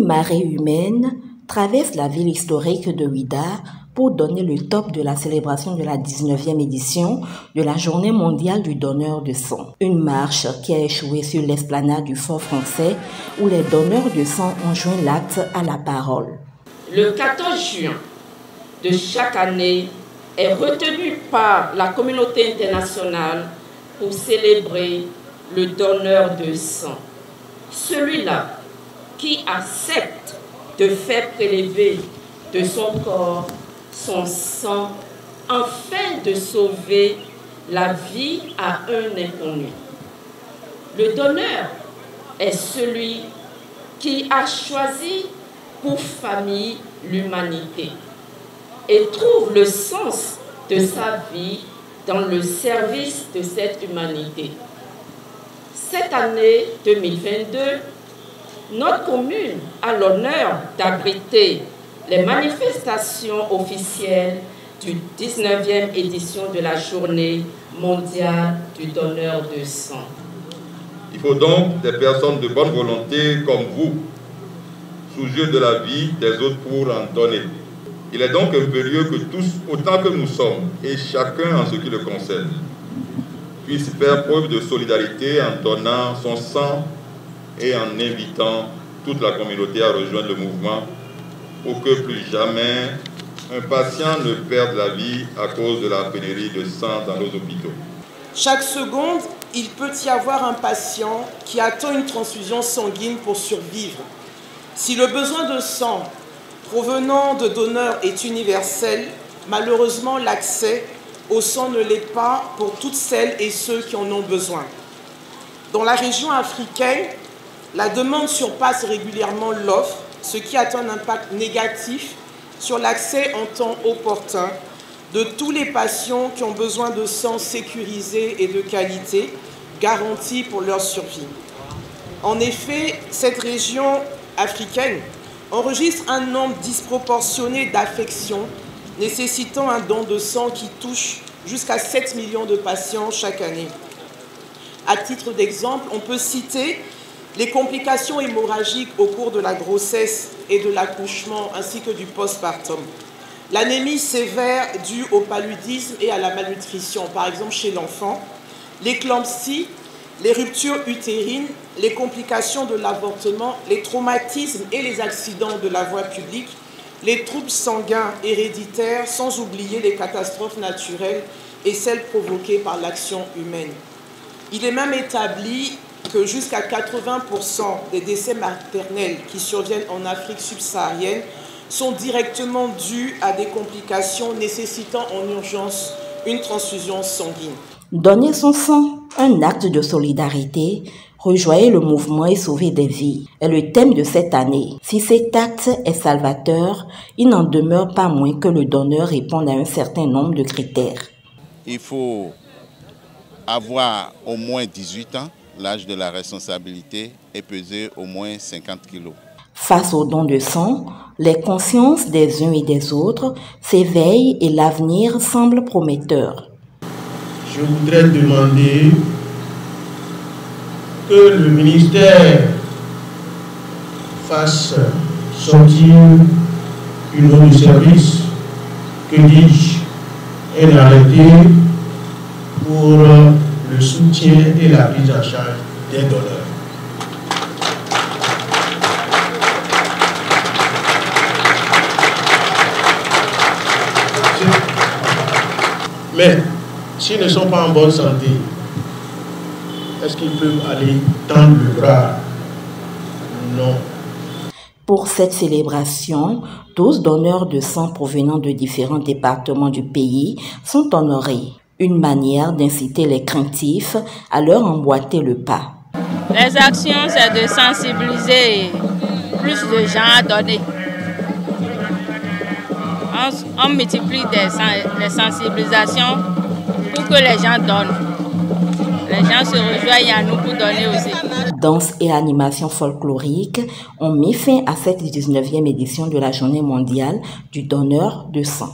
Une marée humaine traverse la ville historique de Ouidah pour donner le top de la célébration de la 19e édition de la Journée mondiale du donneur de sang. Une marche qui a échoué sur l'esplanade du Fort Français où les donneurs de sang ont joint l'acte à la parole. Le 14 juin de chaque année est retenu par la communauté internationale pour célébrer le donneur de sang. Celui-là qui accepte de faire prélever de son corps son sang afin de sauver la vie à un inconnu. Le donneur est celui qui a choisi pour famille l'humanité et trouve le sens de sa vie dans le service de cette humanité. Cette année 2022, notre commune a l'honneur d'abriter les manifestations officielles du 19e édition de la Journée mondiale du donneur de sang. Il faut donc des personnes de bonne volonté comme vous, soucieux de la vie des autres pour en donner. Il est donc impérieux que tous, autant que nous sommes, et chacun en ce qui le concerne, puisse faire preuve de solidarité en donnant son sang et en invitant toute la communauté à rejoindre le mouvement pour que plus jamais un patient ne perde la vie à cause de la pénurie de sang dans nos hôpitaux. Chaque seconde, il peut y avoir un patient qui attend une transfusion sanguine pour survivre. Si le besoin de sang provenant de donneurs est universel, malheureusement l'accès au sang ne l'est pas pour toutes celles et ceux qui en ont besoin. Dans la région africaine, la demande surpasse régulièrement l'offre, ce qui a un impact négatif sur l'accès en temps opportun de tous les patients qui ont besoin de sang sécurisé et de qualité, garanti pour leur survie. En effet, cette région africaine enregistre un nombre disproportionné d'affections nécessitant un don de sang qui touche jusqu'à 7 millions de patients chaque année. À titre d'exemple, on peut citer les complications hémorragiques au cours de la grossesse et de l'accouchement ainsi que du postpartum. L'anémie sévère due au paludisme et à la malnutrition, par exemple chez l'enfant, l'éclampsie, les ruptures utérines, les complications de l'avortement, les traumatismes et les accidents de la voie publique, les troubles sanguins héréditaires, sans oublier les catastrophes naturelles et celles provoquées par l'action humaine. Il est même établi que jusqu'à 80% des décès maternels qui surviennent en Afrique subsaharienne sont directement dus à des complications nécessitant en urgence une transfusion sanguine. Donner son sang, un acte de solidarité, rejoindre le mouvement et sauver des vies est le thème de cette année. Si cet acte est salvateur, il n'en demeure pas moins que le donneur réponde à un certain nombre de critères. Il faut avoir au moins 18 ans, l'âge de la responsabilité, et peser au moins 50 kilos. Face au don de sang, les consciences des uns et des autres s'éveillent et l'avenir semble prometteur. Je voudrais demander que le ministère fasse sortir une note de service, que dis-je, un arrêté pour le soutien et la prise en charge des donneurs. Mais s'ils ne sont pas en bonne santé, est-ce qu'ils peuvent aller tendre le bras? Non. Pour cette célébration, 12 donneurs de sang provenant de différents départements du pays sont honorés. Une manière d'inciter les craintifs à leur emboîter le pas. Les actions, c'est de sensibiliser plus de gens à donner. On multiplie les sensibilisations pour que les gens donnent. Les gens se rejoignent à nous pour donner aussi. Danse et animation folklorique ont mis fin à cette 19e édition de la Journée mondiale du donneur de sang.